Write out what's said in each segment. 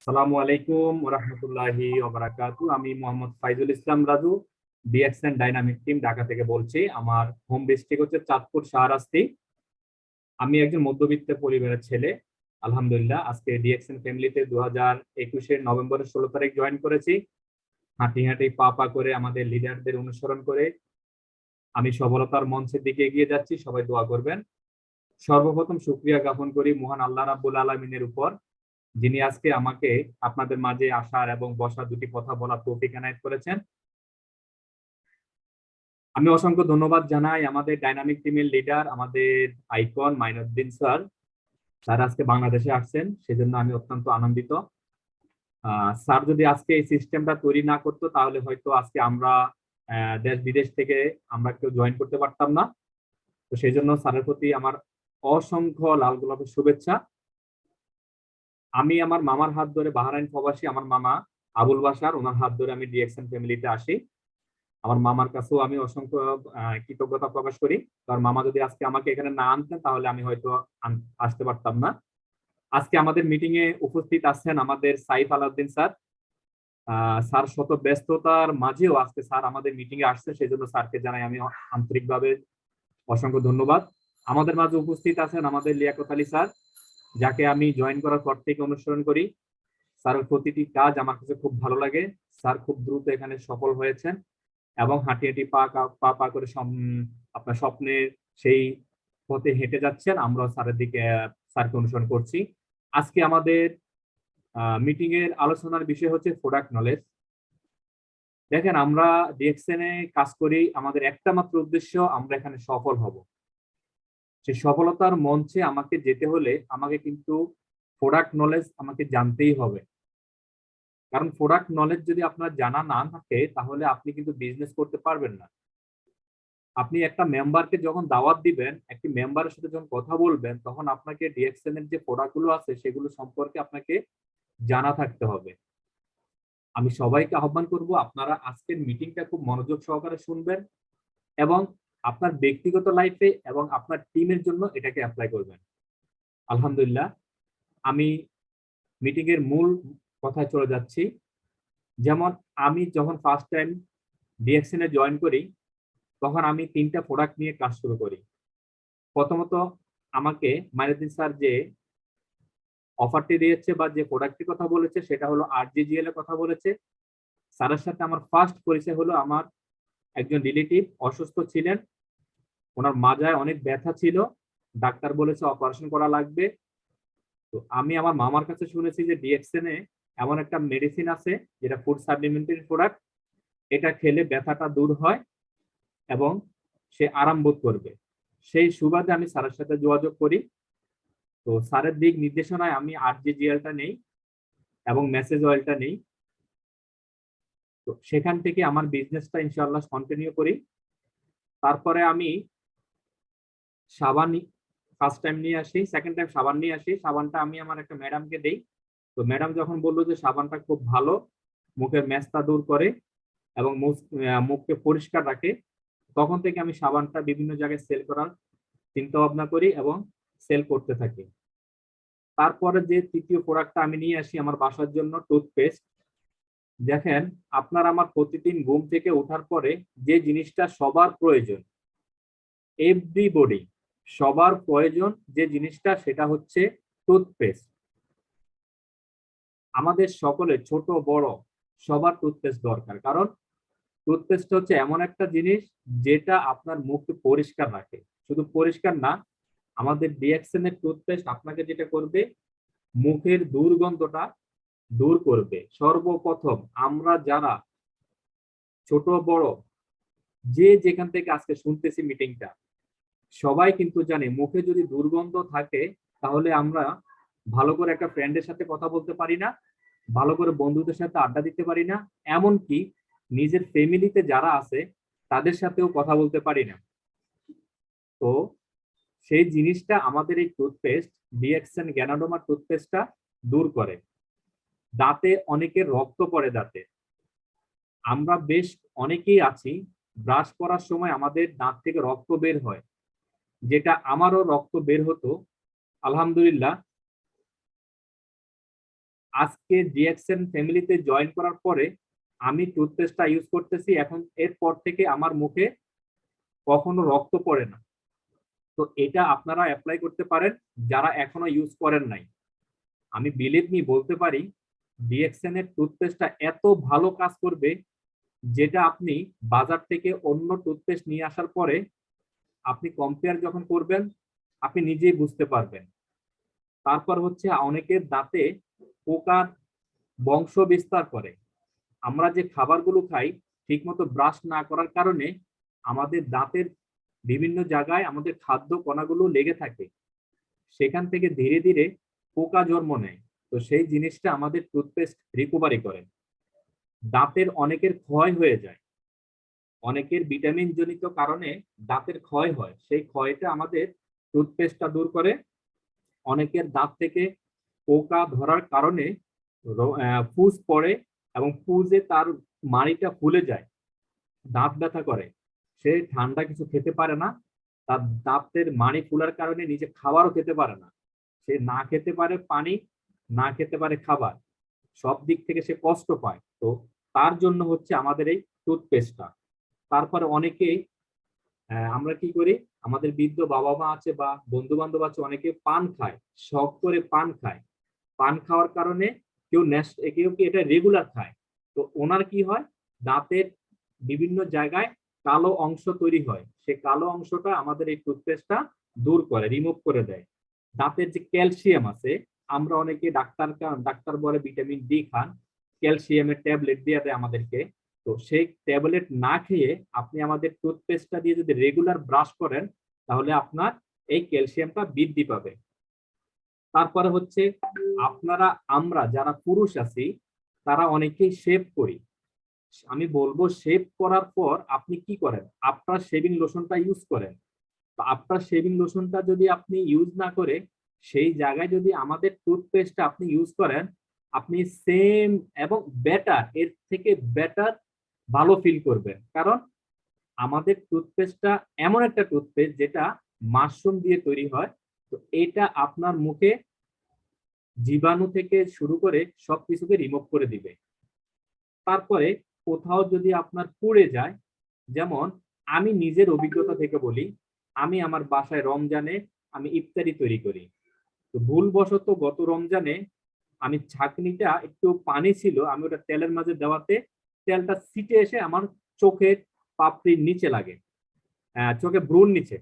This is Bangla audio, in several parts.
আসসালামু আলাইকুম ওয়া রাহমাতুল্লাহি ওয়া বারাকাতু। আমি Mohammad Faizul Islam Raju, DXN dynamic team Dhaka থেকে বলছি। আমার হোম ডিস্ট্রিক্ট হচ্ছে চাঁদপুর শাহরাস্তি। আমি একজন মধ্যবিত্ত পরিবারের ছেলে। আলহামদুলিল্লাহ, আজকে ডিএক্সএন ফ্যামিলিতে 2021-এর নভেম্বরের 16 তারিখ জয়েন করেছি। হাঁটি হাঁটি পা পা করে আমাদের লিডারদের অনুসরণ করে আমি সফলতার মঞ্চের দিকে এগিয়ে যাচ্ছি। সবাই দোয়া করবেন। সর্বপ্রথম শুকরিয়া জ্ঞাপন করি মহান আল্লাহ রাব্বুল আলামিনের উপর, যিনি আজকে আমাকে আপনাদের মাঝে আসার এবং বসার দুটি কথা বলার তৌফিক এনায়েত করেছেন। আমি অসংখ্য ধন্যবাদ জানাই আমাদের ডাইনামিক টিমের লিডার, আমাদের আইকন মাইনুদ্দিন স্যার। স্যার আজকে বাংলাদেশে আসছেন, সেজন্য আমি অত্যন্ত আনন্দিত। স্যার যদি আজকে এই সিস্টেমটা তৈরি না করতো তাহলে হয়তো আজকে আমরা দেশ বিদেশ থেকে আমরা কেউ জয়েন করতে পারতাম না। তো সেই জন্য স্যারের প্রতি আমার অসংখ্য লাল গোলাপের শুভেচ্ছা। আমি আমার মামার হাত ধরে বাহরাইন প্রবাসী, আমার মামা আবুল বাশার, ওনার হাত ধরে আমি ডিএক্সএন ফ্যামিলিতে আসি। আমার মামার কাছেও আমি অসংখ্য কৃতজ্ঞতা প্রকাশ করি। কারণ মামা যদি আজকে আমাকে এখানে না আনতেন তাহলে আমি হয়তো আসতে পারতাম না। আজকে আমাদের মিটিং এ উপস্থিত আছেন আমাদের সাইফ আলাউদ্দিন স্যার। স্যার শত ব্যস্ততার মাঝেও আজকে স্যার আমাদের মিটিং এ আসছে, সেই জন্য স্যারকে জানাই আমি আন্তরিকভাবে অসংখ্য ধন্যবাদ। আমাদের মাঝে উপস্থিত আছেন আমাদের লিয়াকত আলী স্যার, যাকে আমি জয়েন করার পর থেকে অনুসরণ করি। স্যারের প্রতিটি কাজ আমার কাছে খুব ভালো লাগে। স্যার খুব দ্রুত এখানে সফল হয়েছেন এবং হাঁটি হাঁটি পা পা করে আপনার স্বপ্নের সেই পথে হেঁটে যাচ্ছেন। আমরা স্যারের দিকে স্যারকে অনুসরণ করছি। আজকে আমাদের মিটিং এর আলোচনার বিষয় হচ্ছে প্রোডাক্ট নলেজ। দেখেন, আমরা ডিএক্সএন এ কাজ করি, আমাদের একটা মাত্র উদ্দেশ্য, আমরা এখানে সফল হব। সেই সফলতার মঞ্চে আমাকে যেতে হলে আমাকে কিন্তু প্রোডাক্ট নলেজ আমাকে জানতেই হবে। কারণ প্রোডাক্ট নলেজ যদি আপনার জানা না থাকে তাহলে আপনি কিন্তু বিজনেস করতে পারবেন না। আপনি একটা মেম্বারকে যখন দাওয়াত দিবেন, একটি মেম্বারের সাথে যখন কথা বলবেন, তখন আপনাকে ডিএক্সএন এর যে প্রোডাক্ট গুলো আছে সেগুলো সম্পর্কে আপনাকে জানা থাকতে হবে। আমি সবাইকে আহ্বান করব আপনারা আজকের মিটিংটা খুব মনোযোগ সহকারে শুনবেন এবং আপনার ব্যক্তিগত লাইফে এবং আপনার টিমের জন্য এটাকে অ্যাপ্লাই করবেন। আলহামদুলিল্লাহ, আমি মিটিং এর মূল কথায় চলে যাচ্ছি। যেমন আমি যখন ফার্স্ট টাইম ডিএক্সএন এ জয়েন করি তখন আমি 3টা প্রোডাক্ট নিয়ে কাজ শুরু করি। প্রথমত আমাকে মাইনুদ্দিন স্যার যে অফারটি দিয়েছে বা যে প্রোডাক্টটির কথা বলেছে সেটা হলো আরজিজিএল এর কথা বলেছে। স্যারের সাথে আমার ফার্স্ট পরিচয় হলো, আমার একজন রিলেটিভ অসুস্থ ছিলেন, ওনার মাজায় অনেক ব্যথা ছিল, ডাক্তার বলেছে অপারেশন করা লাগবে। তো আমি আমার মামার কাছে শুনেছি যে ডিএক্সএন এ এমন একটা মেডিসিন আছে যেটা ফুড সাপ্লিমেন্টারি প্রোডাক্ট, এটা খেলে ব্যথাটা দূর হয় এবং সে আরাম বোধ করবে। সেই সুবাদে আমি স্যারের সাথে যোগাযোগ করি। তো স্যারের দিক নির্দেশনায় আমি আরজিজিএলটা নেই এবং মেসেজ অয়েলটা নেই। তো সেখান থেকে আমার বিজনেসটা ইনশাআল্লাহ কন্টিনিউ করি। তারপরে আমি সাবান ফার্স্ট টাইম নিয়ে আসি, সেকেন্ড টাইম সাবান নিয়ে আসি। সাবানটা আমি আমার একটা ম্যাডামকে দেই। তো ম্যাডাম যখন বললো যে সাবানটা খুব ভালো, মুখের মেস্তা দূর করে এবং মুখকে পরিষ্কার রাখে, তখন থেকে আমি সাবানটা বিভিন্ন জায়গায় সেল করার চিন্তা ভাবনা করি এবং সেল করতে থাকি। তারপরে যে তৃতীয় প্রোডাক্টটা আমি নিয়ে আসি আমার বাসার জন্য, টুথপেস্ট। দেখেন, আপনার আমার প্রতিদিন ঘুম থেকে ওঠার পরে যে জিনিসটা সবার প্রয়োজন, এভরিবডি সবার প্রয়োজন যে জিনিসটা, সেটা হচ্ছে টুথপেস্ট। আমাদের সকলের ছোট বড় সবার টুথপেস্ট দরকার। কারণ টুথপেস্ট হচ্ছে এমন একটা জিনিস যেটা আপনার মুখকে পরিষ্কার রাখে। শুধু পরিষ্কার না, আমাদের ডিএক্সএন এর টুথপেস্ট আপনাকে যেটা করবে, মুখের দুর্গন্ধটা দূর করবে। সর্বপ্রথম আমরা যারা ছোট বড় যে যেখান থেকে আজকে শুনতেছি মিটিংটা, সবাই কিন্তু জানে মুখে যদি দুর্গন্ধ থাকে তাহলে আমরা ভালো করে একটা ফ্রেন্ডের সাথে কথা বলতে পারি না, ভালো করে বন্ধুদের সাথে আড্ডা দিতে পারি না, এমনকি নিজের ফ্যামিলিতে যারা আছে তাদের সাথেও কথা বলতে পারি না। তো সেই জিনিসটা আমাদের এই টুথপেস্ট, ডিএক্সএন গ্যানাডোমা টুথপেস্টটা দূর করে। দাঁতে অনেকের রক্ত পড়ে দাঁতে, আমরা বেশ অনেকেই আছি ব্রাশ করার সময় আমাদের দাঁত থেকে রক্ত বের হয়, যেটা আমারও রক্ত বের হতো। আলহামদুলিল্লাহ, আজকে ডিএক্সএন ফ্যামিলিতে জয়েন করার পরে আমি টুথপেস্টটা ইউজ করতেছি, এখন এরপর থেকে আমার মুখে কখনো রক্ত পড়ে না। তো এটা আপনারা অ্যাপ্লাই করতে পারেন যারা এখনো ইউজ করেন নাই। আমি বিলিভ মি বলতে পারি ডিএক্সএন এর টুথপেস্টটা এত ভালো কাজ করবে, যেটা আপনি বাজার থেকে অন্য টুথপেস্ট নিয়ে আসার পরে আপনি কম্পেয়ার যখন করবেন আপনি নিজেই বুঝতে পারবেন। তারপর হচ্ছে অনেকের দাঁতে পোকার বংশ বিস্তার করে। আমরা যে খাবারগুলো খাই ঠিকমতো ব্রাশ না করার কারণে আমাদের দাঁতের বিভিন্ন জায়গায় আমাদের খাদ্য কণাগুলো লেগে থাকে, সেখান থেকে ধীরে ধীরে পোকা জন্ম নেয়। তো সেই জিনিসটা আমাদের টুথপেস্ট রিকভারি করে। দাঁতের অনেকের ক্ষয় হয়ে যায়, অনেকের ভিটামিন জনিত কারণে দাঁতের ক্ষয় হয়, সেই ক্ষয়টা আমাদের টুথপেস্টটা দূর করে। অনেকের দাঁত থেকে পোকা ধরার কারণে পুজ পড়ে এবং পুজে তার মাড়িটা ফুলে যায়, দাঁত ব্যথা করে, সে ঠান্ডা কিছু খেতে পারে না, তার দাঁতের মাড়ি ফুলার কারণে নিজে খাবারও খেতে পারে না, সে না খেতে পারে পানি, না খেতে পারে খাবার, সব দিক থেকে সে কষ্ট পায়। তো তার জন্য হচ্ছে আমাদের এই টুথপেস্টটা। তারপরে অনেকেই আমরা কি করি, আমাদের বৃদ্ধ বাবা মা আছে বা বন্ধু বান্ধব আছে, অনেকে পান খায়, শখ করে পান খায়। পান খাওয়ার কারণে কেউ কি এটা রেগুলার খায়, তো ওনার কি হয়, দাঁতের বিভিন্ন জায়গায় কালো অংশ তৈরি হয়, সে কালো অংশটা আমাদের এই টুথপেস্টটা দূর করে, রিমুভ করে দেয়। দাঁতের যে ক্যালসিয়াম আছে, আমরা অনেকে ডাক্তার বলে ভিটামিন ডি খান, ক্যালসিয়ামের ট্যাবলেট দিয়ে দেয় আমাদেরকে। তো সেই ট্যাবলেট না খেয়ে আপনি আমাদের টুথপেস্টটা দিয়ে যদি রেগুলার ব্রাশ করেন তাহলে আপনার এই ক্যালসিয়ামটা বৃদ্ধি পাবে। তারপরে হচ্ছে আমরা যারা পুরুষ আছি তারা অনেকেই শেভ করি। আমি বলবো শেভ করার পর আপনি কি করেন, আপনার শেভিং লোশনটা ইউজ করেন। তো আপনার শেভিং লোশনটা যদি আপনি ইউজ না করে সেই জায়গায় যদি আমাদের টুথপেস্টটা আপনি ইউজ করেন, আপনি সেম এবং বেটার, এর থেকে বেটার ভালো ফিল করবেন। কারণ আমাদের টুথপেস্টটা এমন একটা টুথপেস্ট যেটা মাশরুম দিয়ে তৈরি হয়। তো এটা আপনার মুখে জীবাণু থেকে শুরু করে সবকিছুকে রিমুভ করে দিবে। তারপরে কোথাও যদি আপনার পুড়ে যায়, যেমন আমি নিজের অভিজ্ঞতা থেকে বলি, আমি আমার বাসায় রমজানে আমি ইফতারি তৈরি করি। তো ভুলবশত গত রমজানে আমি ছাঁকনিটা একটু পানি ছিল, আমি ওটা তেলের মাঝে দেওয়াতে তেলটা ছিটে এসে আমার চোখের পাপড়ির নিচে লাগে, চোখে ব্রুর নিচে।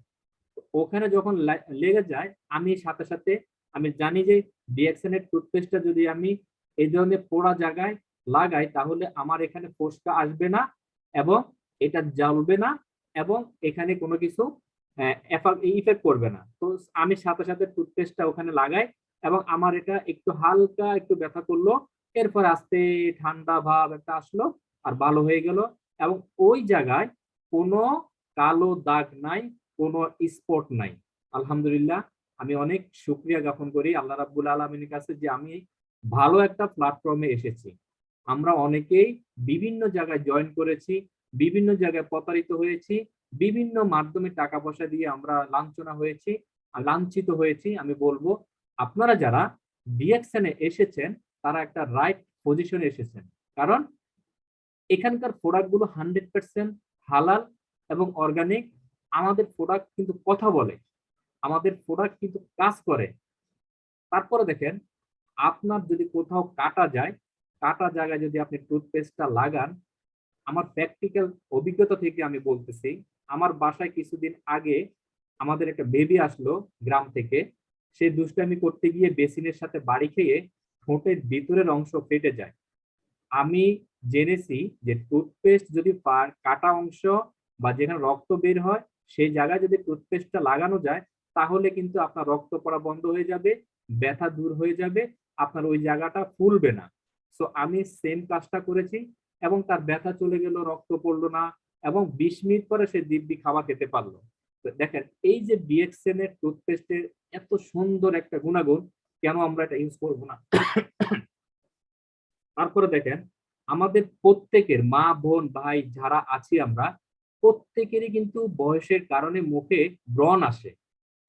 ওখানে যখন লেগে যায় আমি সাথে সাথে, আমি জানি যে ডিএক্সএন এর টুথপেস্টটা যদি আমি এই ধরনের পোড়া জায়গায় লাগাই তাহলে আমার এখানে ফোস্কা আসবে না এবং এটা জ্বলবে না এবং এখানে কোনো কিছু ইফেক্ট করবে না। তো আমি সাথে সাথে টুথপেস্টটা ওখানে লাগাই এবং আমার এটা একটু হালকা একটু ব্যথা করলো, এরপর আস্তে ঠান্ডা ভাব একটা আসলো আর ভালো হয়ে গেল। এবং ওই জায়গায় কোনো কালো দাগ নাই, কোনো স্পট নাই। আলহামদুলিল্লাহ, আমি অনেক শুকরিয়া জ্ঞাপন করি আল্লাহ রাব্বুল আলামিনের কাছে যে আমি ভালো একটা প্ল্যাটফর্মে এসেছি। আমরা অনেকেই বিভিন্ন জায়গায় জয়েন করেছি, বিভিন্ন জায়গায় প্রতারিত হয়েছি, বিভিন্ন মাধ্যমে টাকা পয়সা দিয়ে আমরা লাঞ্ছনা হয়েছি, লাঞ্ছিত হয়েছি। আমি বলবো আপনারা যারা ডিএক্সএন এ এসেছেন তারা একটা রাইট পজিশনে এসেছেন। কারণ এখানকার প্রোডাক্ট গুলো 100% হালাল এবং অর্গানিক। আমাদের প্রোডাক্ট কিন্তু কথা বলে, আমাদের প্রোডাক্ট কিন্তু কাজ করে। তারপরে দেখেন, আপনার যদি কোথাও কাটা যায়, কাটা জায়গায় যদি আপনি টুথপেস্টটা লাগান, আমার প্র্যাকটিক্যাল অভিজ্ঞতা থেকে আমি বলতেছি, আমার বাসায় কিছুদিন আগে আমাদের একটা বেবি আসলো গ্রাম থেকে, সে দুষ্টামি করতে গিয়ে বেসিনের সাথে বাড়ি খেয়ে ঠোঁটের ভিতরের অংশ ফেটে যায়। আমি জেনেছি যে টুথপেস্ট যদি কাটা অংশ বা যেখানে রক্ত বের হয় সেই জায়গায় যদি টুথপেস্টটা লাগানো যায় তাহলে কিন্তু আপনার রক্ত পড়া বন্ধ হয়ে যাবে, ব্যথা দূর হয়ে যাবে, আপনার ওই জায়গাটা ফুলবে না। সো আমি সেম কাজটা করেছি এবং তার ব্যথা চলে গেল, রক্ত পড়লো না এবং 20 মিনিট পরে সে দিব্যি খাবার খেতে পারলো। তো দেখেন এই যে ডিএক্সএন এর টুথপেস্টের এত সুন্দর একটা গুণাগুণ, কেন আমরা এটা ইউজ করবো না? তারপরে দেখেন, আমাদের প্রত্যেকের মা বোন ভাই যারা আছি আমরা প্রত্যেকেরই কিন্তু বয়সের কারণে মুখে ব্রণ আসে।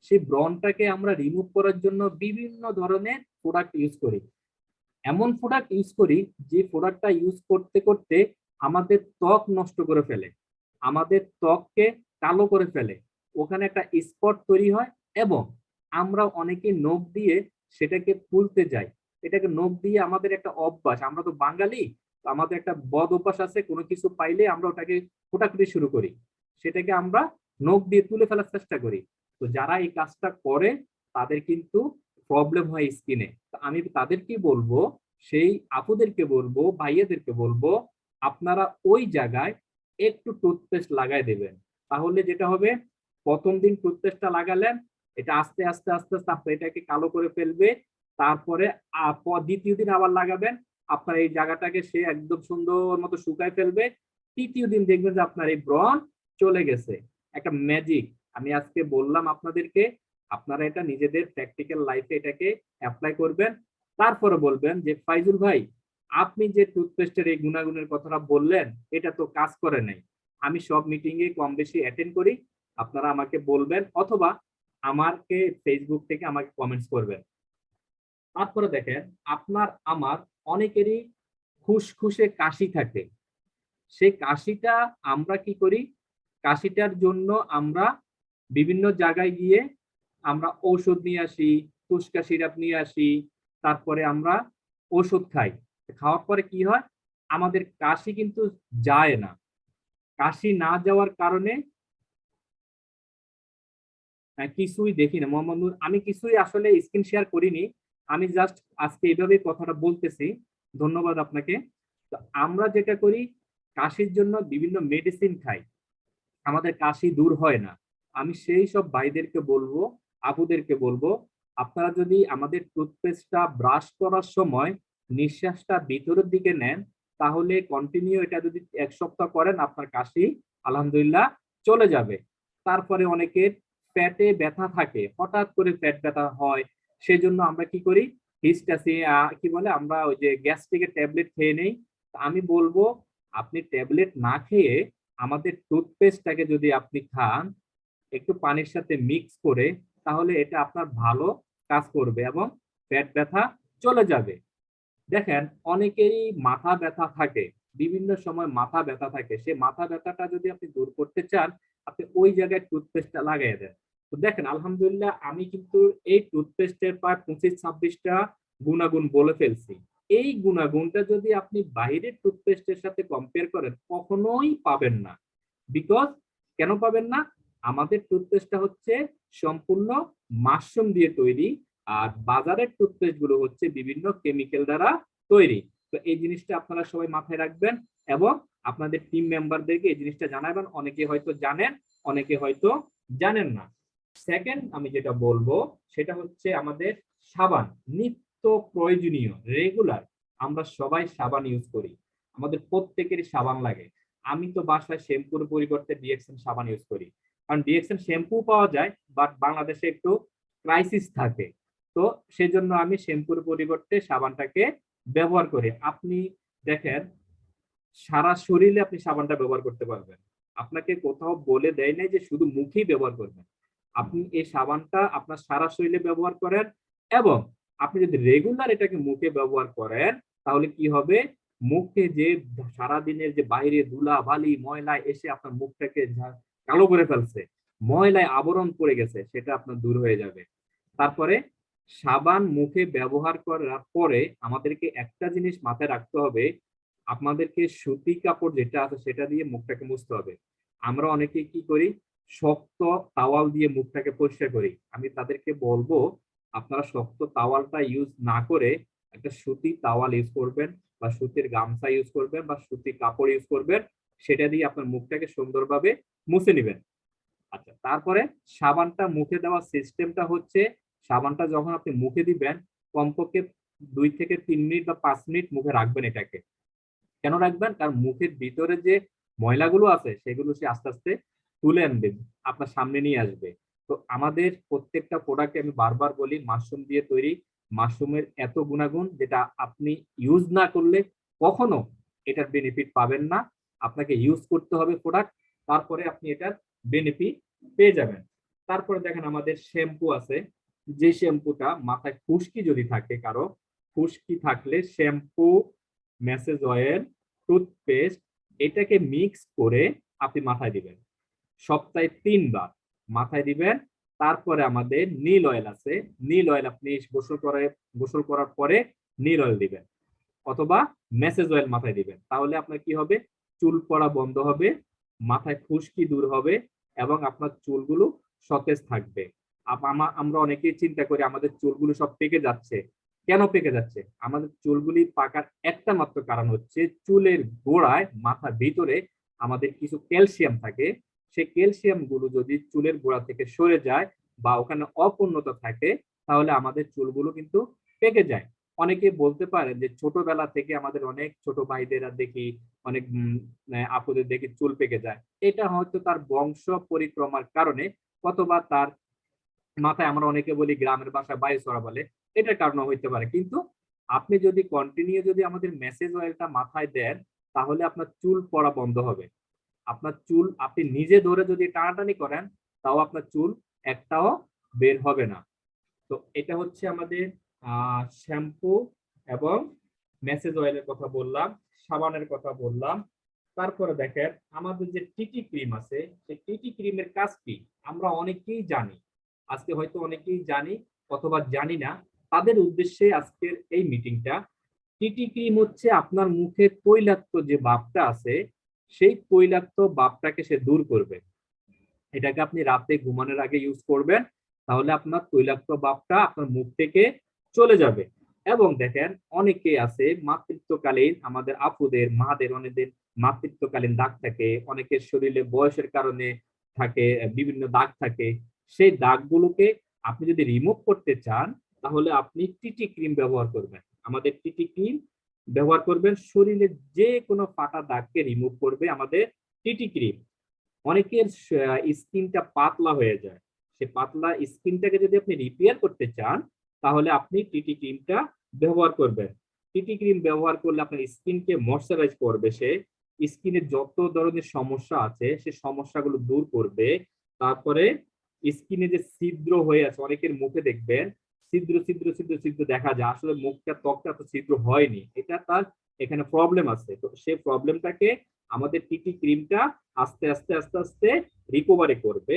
সেই ব্রণটাকে আমরা রিমুভ করার জন্য বিভিন্ন ধরনের প্রোডাক্ট ইউজ করি। এমন প্রোডাক্ট ইউজ করি যে প্রোডাক্টটা ইউজ করতে করতে আমাদের ত্বক নষ্ট করে ফেলে, আমাদের ত্বককে কালো করে ফেলে, ওখানে একটা স্পট তৈরি হয় এবং আমরা অনেকে নখ দিয়ে সেটাকে তুলতে যাই। এটাকে নখ দিয়ে আমাদের একটা অভ্যাস, আমরা তো বাঙালি, তো আমাদের একটা বদ অভ্যাস আছে, কোনো কিছু পাইলে আমরা ওটাকে কোটাকুটি শুরু করি, সেটাকে আমরা নখ দিয়ে তুলে ফেলার চেষ্টা করি। তো যারা এই কাজটা করে তাদের কিন্তু প্রবলেম হয় স্কিনে। আমি তাদেরকে বলবো, সেই আপুদেরকে বলবো, ভাইয়াদেরকে বলবো, আপনারা ওই জায়গায় একটু টুথপেস্ট লাগাই দেবেন। তাহলে যেটা হবে, প্রথম দিন টুথপেস্টটা লাগালেন, এটা আস্তে আস্তে আস্তে আস্তে আপনার এটাকে কালো করে ফেলবে। তারপরে দ্বিতীয় দিন আবার লাগাবেন, আপনার এই জায়গাটাকে সে একদম সুন্দর মতো শুকায় ফেলবে। তৃতীয় দিন দেখবেন যে আপনার এই ব্রণ চলে গেছে। একটা ম্যাজিক আমি আজকে বললাম আপনাদেরকে, আপনারা এটা নিজেদের প্র্যাকটিক্যাল লাইফে এটাকে অ্যাপ্লাই করবেন। তারপরে বলবেন যে ফাইজুল ভাই, আপনি যে টুথপেস্টের এই গুণাগুণের কথাটা বললেন, এটা তো কাজ করে নাই। আমি সব মিটিং এ কম বেশি অ্যাটেন্ড করি, আপনারা আমাকে বলবেন অথবা আমাকে ফেসবুক থেকে আমাকে কমেন্টস করবেন। তারপরে দেখেন, আপনার আমার অনেকেরই খুসখুসে কাশি থাকে। সেই কাশিটা আমরা কি করি, কাশিটার জন্য আমরা বিভিন্ন জায়গায় গিয়ে আমরা ঔষধ নিয়ে আসি, ফুসকা সিরাপ নিয়ে আসি, তারপরে আমরা ওষুধ খাই। খাওয়ার পরে কি হয়, আমাদের কাশি কিন্তু যায় না। কাশি না যাওয়ার কারণে কিছুই দেখি না মোহাম্মদ নূর, আমি কিছুই আসলে স্ক্রিন শেয়ার করিনি, আমি জাস্ট আজকে এইভাবে কথাটা বলতেছি। ধন্যবাদ আপনাকে। তো আমরা যেটা করি, কাশির জন্য বিভিন্ন মেডিসিন খাই, আমাদের কাশি দূর হয় না। আমি সেই সব ভাইদেরকে বলবো, আপুদেরকে বলবো, আপনারা যদি আমাদের টুথপেস্টটা ব্রাশ করার সময় নিঃশ্বাসটা ভিতরের দিকে নেন, তাহলে কন্টিনিউ এটা যদি 1 সপ্তাহ করেন, আপনার কাশি আলহামদুলিল্লাহ চলে যাবে। তারপরে অনেকের পেটে ব্যথা থাকে, হঠাৎ করে পেট ব্যথা হয়, সেজন্য আমরা কি করি, হিস্টাসি কি বলে, আমরা ওই যে গ্যাস্ট্রিকের ট্যাবলেট খেয়ে নেই। আমি বলবো, আপনি ট্যাবলেট না খেয়ে আমাদের টুথপেস্টটাকে যদি আপনি খান একটু পানির সাথে মিক্স করে, তাহলে এটা আপনার ভালো কাজ করবে এবং পেট ব্যথা চলে যাবে। দেখেন, অনেকেরই মাথা ব্যথা থাকে, বিভিন্ন সময় মাথা ব্যথা থাকে, সে মাথা ব্যথাটা যদি আপনি দূর করতে চান, আপনি ওই জায়গায় টুথপেস্টটা লাগাই দেন। তো দেখেন, আলহামদুলিল্লাহ আমি কিন্তু এই টুথপেস্টের প্রায় 25-26টা গুণাগুণ বলে ফেলছি। এই গুণাগুণটা যদি আপনি বাইরের টুথপেস্টের সাথে কম্পেয়ার করেন, কখনোই পাবেন না। বিকজ কেন পাবেন না, আমাদের টুথপেস্টটা হচ্ছে সম্পূর্ণ মাশরুম দিয়ে তৈরি, আর বাজারের টুথপেস্ট গুলো হচ্ছে বিভিন্ন কেমিক্যাল দ্বারা তৈরি। তো এই জিনিসটা আপনারা সবাই মাথায় রাখবেন এবং আপনাদের টিম মেম্বারদেরকে এই জিনিসটা জানাবেন। অনেকে হয়তো জানেন, অনেকে হয়তো জানেন না। সেকেন্ড আমি যেটা বলবো সেটা হচ্ছে আমাদের সাবান, নিত্য প্রয়োজনীয় রেগুলার আমরা সবাই সাবান ইউজ করি, আমাদের প্রত্যেকেরই সাবান লাগে। আমি তো বাসায় শ্যাম্পুর পরিবর্তে ডিএক্সএন সাবান ইউজ করি, কারণ ডিএক্সএন শ্যাম্পু পাওয়া যায় বাট বাংলাদেশে একটু ক্রাইসিস থাকে। তো সেজন্য আমি শ্যাম্পুর পরিবর্তে সাবানটাকে ব্যবহার করি। আপনি দেখেন, সারা শরীরে আপনি সাবানটা ব্যবহার করতে পারবেন, আপনাকে কোথাও বলে দেয় নাই যে শুধু মুখেই ব্যবহার করবেন। আপনি এই সাবানটা আপনার সারা শরীরে ব্যবহার করেন এবং আপনি যদি রেগুলার এটাকে মুখে ব্যবহার করেন, তাহলে কি হবে, মুখে যে সারাদিনের যে বাইরে ধুলা বালি ময়লা এসে আপনার মুখটাকে কালো করে ফেলছে, ময়লায় আবরণ পড়ে গেছে, সেটা আপনার দূর হয়ে যাবে। তারপরে সাবান মুখে ব্যবহার করার পরে আমাদেরকে একটা জিনিস মাথায় রাখতে হবে, আপনাদেরকে সুতি কাপড় যেটা আছে সেটা দিয়ে মুখটাকে মুছতে হবে। আমরা অনেকে কি করি, শক্ত তাওয়াল দিয়ে মুখটাকে পরিষ্কার করি। আমি তাদেরকে বলবো, আপনারা শক্ত তাওয়ালটা ইউজ না করে একটা সুতি তাওয়াল ইউজ করবেন, বা সুতির গামছা ইউজ করবেন, বা সুতি কাপড় ইউজ করবেন, সেটা দিয়ে আপনার মুখটাকে সুন্দরভাবে মুছে নেবেন। আচ্ছা, তারপরে সাবানটা মুখে দেওয়ার সিস্টেমটা হচ্ছে, সাবানটা যখন আপনি মুখে দিবেন, কমপক্ষে 2 থেকে 3 মিনিট বা 5 মিনিট মুখে রাখবেন এটাকে। কেন রাখবেন, কারণ মুখের ভিতরে যে ময়লাগুলো আছে সেগুলো সে আস্তে আস্তে তুলে আনবে, আপনার সামনে নিয়ে আসবে। তো আমাদের প্রত্যেকটা প্রোডাক্টে আমি বারবার বলি, মাশরুম দিয়ে তৈরি, মাশরুমের এত গুণাগুণ যেটা আপনি ইউজ না করলে কখনো এটার বেনিফিট পাবেন না। আপনাকে ইউজ করতে হবে প্রোডাক্ট, তারপরে আপনি এটার বেনিফিট পেয়ে যাবেন। তারপরে দেখেন, আমাদের শ্যাম্পু আছে, যে শ্যাম্পুটা মাথায় খুশকি যদি থাকে কারো, খুশকি থাকলে শ্যাম্পু, মেসেজ অয়েল, টুথপেস্ট এটাকে মিক্স করে আপনি মাথায় দিবেন। সপ্তাহে 3 বার মাথায় দিবেন। তারপরে আমাদের নীল অয়েল আছে, নীল অয়েল আপনি গোসল করার পরে নীল অয়েল দিবেন, অথবা মেসেজ অয়েল মাথায় দিবেন। তাহলে আপনার কি হবে, চুল পড়া বন্ধ হবে, মাথায় খুশকি দূর হবে এবং আপনার চুলগুলো সতেজ থাকবে। আমরা অনেকেই চিন্তা করি আমাদের চুলগুলো সব পেকে যাচ্ছে। কেন পেকে যাচ্ছে? আমাদের চুলগুলি পাকার একটা মাত্র কারণ হচ্ছে চুলের গোড়ায়, মাথার ভিতরে আমাদের কিছু ক্যালসিয়াম থাকে। সেই ক্যালসিয়াম গুলো যদি চুলের গোড়া থেকে সরে যায় বা ওখানে অপূর্ণতা থাকে, তাহলে আমাদের চুলগুলো কিন্তু পেকে যায়। অনেকে বলতে পারেন যে ছোটবেলা থেকে আমাদের অনেক ছোট ভাইদেরা দেখি, অনেক আপুদের দেখি চুল পেকে যায়। এটা হয়তো তার বংশ পরিক্রমার কারণে, অথবা তার মাথায়, আমরা অনেকে বলি গ্রামের ভাষায় বায়ু ছড়া বলে, এটার কারণে হইতে পারে। কিন্তু আপনি যদি কন্টিনিউ যদি আমাদের মেসেজ অয়েলটা মাথায় দেন, তাহলে আপনার চুল পড়া বন্ধ হবে। আপনার চুল আপনি নিজে ধরে যদি টানাটানি করেন, তাও আপনার চুল একটাও বের হবে না। তো এটা হচ্ছে আমাদের শ্যাম্পু এবং মেসেজ অয়েলের কথা বললাম, সাবানের কথা বললাম। তারপরে দেখেন আমাদের যে টিটি ক্রিম আছে, সেই টিটি ক্রিমের কাজ কি আমরা অনেকেই জানি, আজকে হয়তো অনেকেই জানি অথবা জানি না। তাদের উদ্দেশ্যে আজকের এই মিটিংটা। টিটি ক্রিম হচ্ছে আপনার মুখে তৈলাক্ত যে ভাবটা আছে, সেই তৈলাক্ত ভাবটাকে সে দূর করবে। এটাকে আপনি রাতে ঘুমানোর আগে ইউজ করবেন, তাহলে আপনার তৈলাক্ত ভাবটা আপনার মুখ থেকে চলে যাবে। এবং দেখেন অনেকে আছে মাতৃত্বকালীন, আমাদের আপুদের, মাদের অনেকদের মাতৃত্বকালীন দাগ থাকে, অনেকের শরীরে বয়সের কারণে থাকে, বিভিন্ন দাগ থাকে। সেই দাগগুলোকে আপনি যদি রিমুভ করতে চান, তাহলে আপনি টিটি ক্রিম ব্যবহার করবেন। আমাদের টিটি ক্রিম ব্যবহার করবেন, শরীরে যে কোনো ফাটা দাগকে রিমুভ করবে আমাদের টিটি ক্রিম। অনেকের স্কিনটা পাতলা হয়ে যায়, সে পাতলা স্কিনটাকে যদি আপনি রিপেয়ার করতে চান, তাহলে আপনি টিটি ক্রিমটা ব্যবহার করবেন। টিটি ক্রিম ব্যবহার করলে আপনার স্কিনকে ময়শ্চারাইজ করবে, সে স্কিনের যত ধরনের সমস্যা আছে সে সমস্যাগুলো দূর করবে। তারপরে স্কিনে যে ছিদ্র হয়ে আছে, অনেকের মুখে দেখবেন ছিদ্র ছিদ্র ছিদ্র ছিদ্র দেখা যায়, আসলে মুখটা, ত্বকটা তো ছিদ্র হয়নি, এটা তার এখানে প্রবলেম আছে। তো সেই প্রবলেমটাকে আমাদের টিটি ক্রিমটা আস্তে আস্তে আস্তে আস্তে রিকভারি করবে।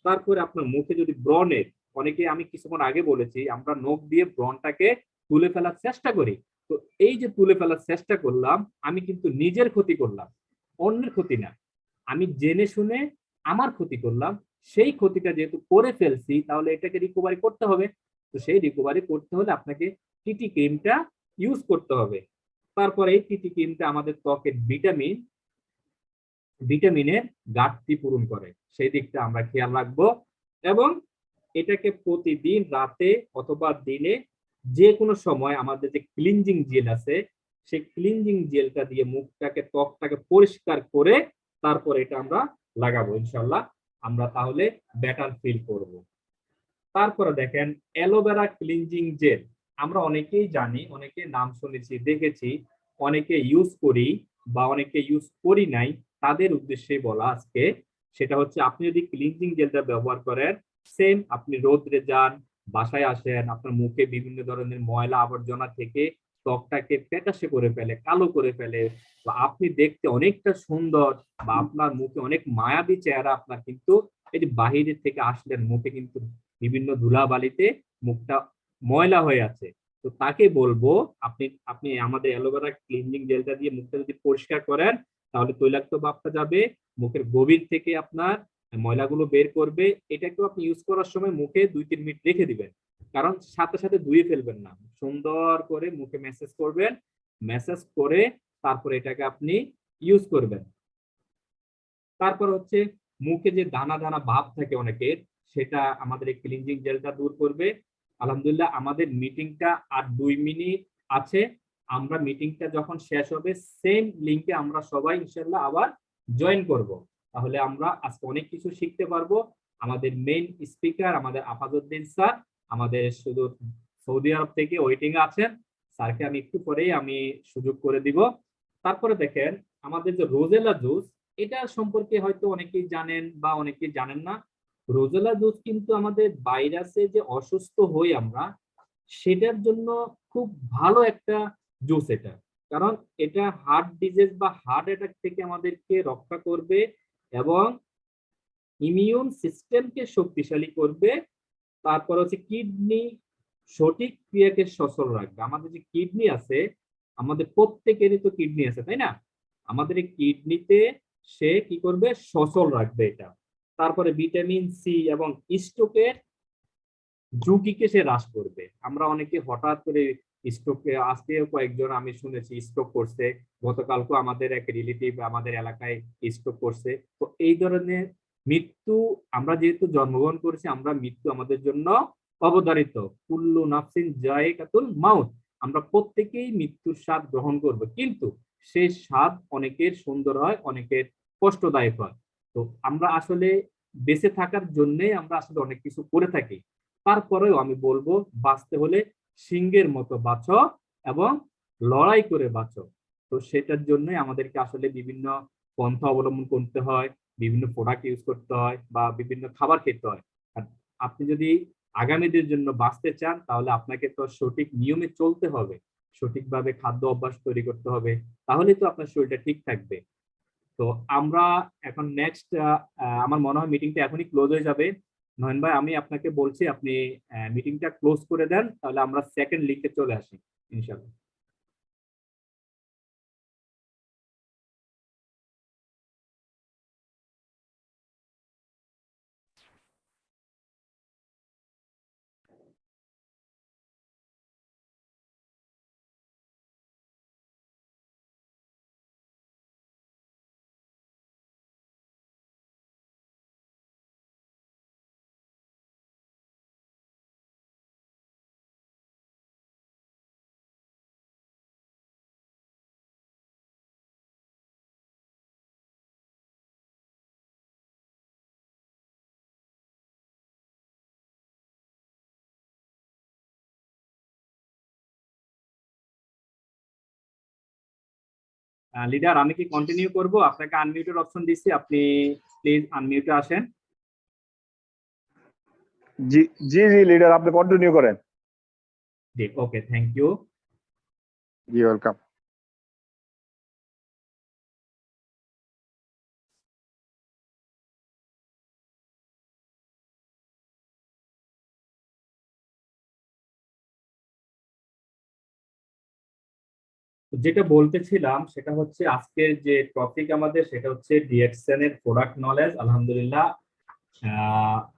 তারপরে আপনার মুখে যদি ব্রণের, অনেকে, আমি কিছুক্ষণ আগে বলেছি আমরা নখ দিয়ে ব্রণটাকে তুলে ফেলার চেষ্টা করি। তো এই যে তুলে ফেলার চেষ্টা করলাম, আমি কিন্তু নিজের ক্ষতি করলাম, অন্যের ক্ষতি না। আমি জেনে শুনে আমার ক্ষতি করলাম। সেই ক্ষতিটা যেহেতু করে ফেলছি, তাহলে এটাকে রিকভারি করতে হবে। তো সেই রিকভারি করতে হলে আপনাকে টিটি ক্রিমটা ইউজ করতে হবে। তারপরে এই টিটি ক্রিমটা আমাদের ত্বকের ভিটামিনের ঘাটতি পূরণ করে, সেই দিকটা আমরা খেয়াল রাখবো। এবং এটাকে প্রতিদিন রাতে অথবা দিনে যে কোনো সময় আমাদের যে ক্লিনজিং জেল আছে, সেই ক্লিনজিং জেলটা দিয়ে মুখটাকে, ত্বকটাকে পরিষ্কার করে তারপর এটা আমরা লাগাবো, ইনশাল্লাহ আমরা তাহলে বেটার ফিল করব। তারপরে দেখেন অ্যালোভেরা ক্লিনজিং জেল, আমরা অনেকেই জানি, অনেকে নাম শুনেছি, দেখেছি, অনেকে ইউজ করি বা অনেকে ইউজ করি নাই, তাদের উদ্দেশ্যে বলা আজকে। সেটা হচ্ছে আপনি যদি ক্লিনজিং জেলটা ব্যবহার করেন, সেম আপনি রোদ্রে যান, বাসায় আসেন, আপনার মুখে বিভিন্ন ধরনের ময়লা আবর্জনা থেকে ত্বকটাকে ফ্যাকাশে করে ফেলে, কালো করে ফেলে, বা আপনি দেখতে অনেকটা সুন্দর বা আপনার মুখে অনেক মায়াবী চেহারা আপনার, কিন্তু এই যে বাহিরের থেকে আসলেন, মুখে কিন্তু বিভিন্ন ধুলাবালিতে মুখটা ময়লা হয়ে আছে। তো তাকে বলবো আপনি আপনি আমাদের অ্যালোভেরা ক্লিনজিং জেলটা দিয়ে মুখটা যদি পরিষ্কার করেন, তাহলে তৈলাক্ত ভাবটা যাবে, মুখের গভীর থেকে আপনার ময়লাগুলো বের করবে। এটাকেও আপনি ইউজ করার সময় মুখে 2-3 মিনিট রেখে দিবেন, কারণ সাথে সাথে ধুয়ে ফেলবেন না, সুন্দর করে মুখে ম্যাসেজ করবেন, ম্যাসেজ করে তারপরে এটাকে আপনি ইউজ করবেন। তারপর হচ্ছে মুখে যে দানা দানা ভাব থাকে অনেকের, সেটা আমাদের এই ক্লিনজিং জেলটা দূর করবে। আলহামদুলিল্লাহ আমাদের মিটিংটা আর 2 মিনিট আছে। আমরা মিটিংটা যখন শেষ হবে, সেম লিংকে আমরা সবাই ইনশাল্লাহ আবার জয়েন করব। তাহলে আমরা আজকে অনেক কিছু শিখতে পারবো। আমাদের মেইন স্পিকার আমাদের আফাজউদ্দিন স্যার, আমাদের শুধু সৌদি আরব থেকে ওয়েটিং আছেন। স্যারকে আমি একটু পরেই আমি সুযোগ করে দিব। তারপরে দেখেন আমাদের যে রোজেলা জুস, এটা সম্পর্কে হয়তো অনেকেই জানেন বা অনেকেই জানেন না। রোজেলা জুস কিন্তু আমাদের ভাইরাসে যে অসুস্থ হই আমরা, সেটার জন্য খুব ভালো একটা জুস এটা। কারণ এটা হার্ট ডিজিজ বা হার্ট অ্যাটাক থেকে আমাদেরকে রক্ষা করবে এবং ইমিউন সিস্টেমকে শক্তিশালী করবে। তারপর হচ্ছে কিডনি সঠিক ক্রিয়াকে সচল রাখবে। আমাদের যে কিডনি আছে, আমাদের প্রত্যেকেরই তো কিডনি আছে, তাই না? আমাদের এই কিডনিতে সে কি করবে, সচল রাখবে এটা। তারপরে ভিটামিন সি এবং স্ট্রোকের ঝুঁকিকে সে হ্রাস করবে। আমরা অনেকে হঠাৎ করে স্ট্রোকে, আজকে কয়েকজন আমি শুনেছি স্ট্রোক করছে, গতকালকে আমাদের এক রিলেটিভ আমাদের এলাকায় স্ট্রোক করছে। তো এই ধরনের মৃত্যু, আমরা যেহেতু জন্মগ্রহণ করেছি, আমরা মৃত্যু আমাদের জন্য অবধারিত। কুল্লু নাফসিন যায়কাতুল মাউত, আমরা প্রত্যেকেই মৃত্যুর স্বাদ গ্রহণ করব, কিন্তু সেই স্বাদ অনেকের সুন্দর হয়, অনেকের কষ্টদায়ক হয়। তো আমরা আসলে বেঁচে থাকার জন্যই আমরা আসলে অনেক কিছু করে থাকি। তারপরেও আমি বলবো, বাঁচতে হলে সিংহের মতো বাঁচো এবং লড়াই করে বাঁচো। তো সেটার জন্যই আমাদেরকে আসলে বিভিন্ন পন্থা অবলম্বন করতে হয়, বিভিন্ন প্রোডাক্ট ইউজ করতে হয় বা বিভিন্ন খাবার খেতে হয়। আর আপনি যদি আগামীদের জন্য বাঁচতে চান, তাহলে আপনাকে তো সঠিক নিয়মে চলতে হবে, সঠিকভাবে খাদ্য অভ্যাস তৈরি করতে হবে, তাহলেই তো আপনার শরীরটা ঠিক থাকবে। তো আমরা এখন নেক্সট, আমার মনে হয় মিটিংটা এখনই ক্লোজ হয়ে যাবে। নয়ন ভাই, আমি আপনাকে বলছি আপনি মিটিংটা ক্লোজ করে দেন, তাহলে আমরা সেকেন্ড লিংকে চলে আসি ইনশাআল্লাহ। লিডার, আমি কি কন্টিনিউ করব? আপনাকে আনমিউটের অপশন দিচ্ছি, আপনি প্লিজ আনমিউটে আসেন। জি জি জি লিডার, আপনি কন্টিনিউ করেন। জি, ওকে, থ্যাংক ইউ। G welcome. যেটা বলতেছিলাম সেটা হচ্ছে, আজকের যে টপিক আমাদের সেটা হচ্ছে ডিএক্সএন এর প্রোডাক্ট নলেজ। আলহামদুলিল্লাহ,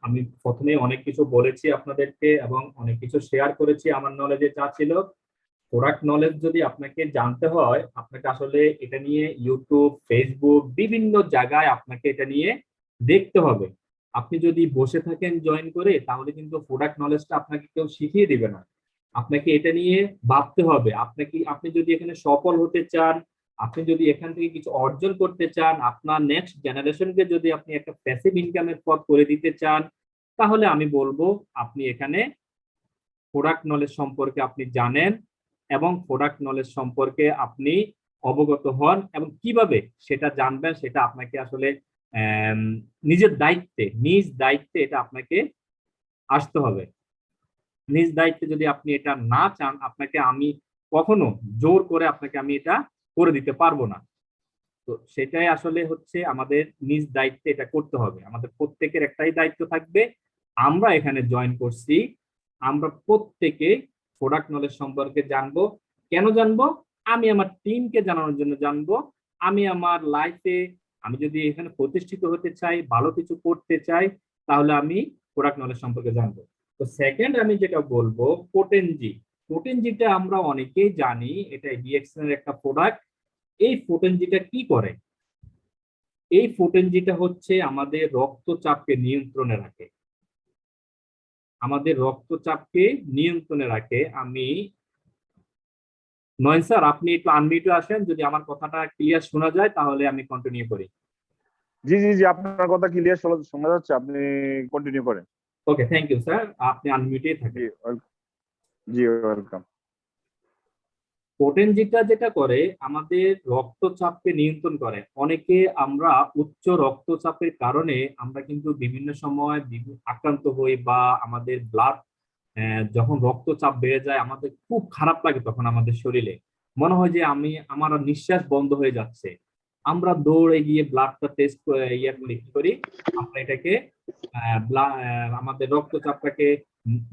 আমি প্রথমে অনেক কিছু বলেছি আপনাদেরকে এবং অনেক কিছু শেয়ার করেছি আমার নলেজে যা ছিল। প্রোডাক্ট নলেজ যদি আপনাকে জানতে হয়, আপনাকে আসলে এটা নিয়ে ইউটিউব, ফেসবুক, বিভিন্ন জায়গায় আপনাকে এটা নিয়ে দেখতে হবে। আপনি যদি বসে থাকেন জয়েন করে, তাহলে কিন্তু প্রোডাক্ট নলেজটা আপনাকে কেউ শিখিয়ে দিবে না। আপনাকে এটা নিয়ে ভাবতে হবে। আপনি যদি এখানে সফল হতে চান, আপনি যদি এখান থেকে কিছু অর্জন করতে চান, আপনার নেক্সট জেনারেশনকে যদি আপনি একটা প্যাসিভ ইনকামের পথ করে দিতে চান, তাহলে আমি বলবো আপনি এখানে প্রোডাক্ট নলেজ সম্পর্কে আপনি জানেন এবং প্রোডাক্ট নলেজ সম্পর্কে আপনি অবগত হন, এবং কিভাবে সেটা জানবেন সেটা আপনাকে আসলে নিজের দায়িত্বে, নিজ দায়িত্বে এটা আপনাকে আসতে হবে। নিজ দায়িত্বে যদি আপনি এটা না চান, আপনাকে আমি কখনো জোর করে আপনাকে আমি এটা করে দিতে পারবো না। তো সেটাই আসলে হচ্ছে আমাদের নিজ দায়িত্বে এটা করতে হবে। আমাদের প্রত্যেকের একটাই দায়িত্ব থাকবে। আমরা এখানে জয়েন করছি, আমরা প্রত্যেকে প্রোডাক্ট নলেজ সম্পর্কে জানবো। কেন জানবো? আমি আমার টিমকে জানানোর জন্য জানবো। আমি আমার লাইফে, আমি যদি এখানে প্রতিষ্ঠিত হতে চাই, ভালো কিছু করতে চাই, তাহলে আমি প্রোডাক্ট নলেজ সম্পর্কে জানবো। তো সেকেন্ড আমি যেটা বলবো, পোটেনজি। পোটেনজিটা আমরা অনেকেই জানি, এটা ডিএক্সএন এর একটা প্রোডাক্ট। এই পোটেনজিটা কি করে? এই পোটেনজিটা হচ্ছে আমাদের রক্তচাপকে নিয়ন্ত্রণে রাখে, আমাদের রক্তচাপকে নিয়ন্ত্রণে রাখে। আমি, নয়ন স্যার, আপনি একটু আনমিউটে আসেন, যদি আমার কথাটা ক্লিয়ার শোনা যায় তাহলে আমি কন্টিনিউ করি। জি জি জি, আপনার কথা ক্লিয়ার শোনা যাচ্ছে, আপনি কন্টিনিউ করেন। ওকে, থ্যাংক ইউ স্যার, আপনি আনমিউটেই জি থাকেন। জি ওয়েলকাম। পোটেনজিটা যেটা করে, আমাদের রক্তচাপকে নিয়ন্ত্রণ করে। অনেকে আমরা উচ্চ রক্তচাপের কারণে আমরা কিন্তু বিভিন্ন সময় আক্রান্ত হই বা আমাদের ব্লাড যখন রক্তচাপ বেড়ে যায় আমাদের খুব খারাপ লাগে, তখন আমাদের শরীরে মনে হয় যে আমার নিঃশ্বাস বন্ধ হয়ে যাচ্ছে। আমরা দৌড়ে গিয়ে ব্লাডটা টেস্ট ইয়ে করি, কি করি আমরা এটাকে আমাদের রক্তচাপটাকে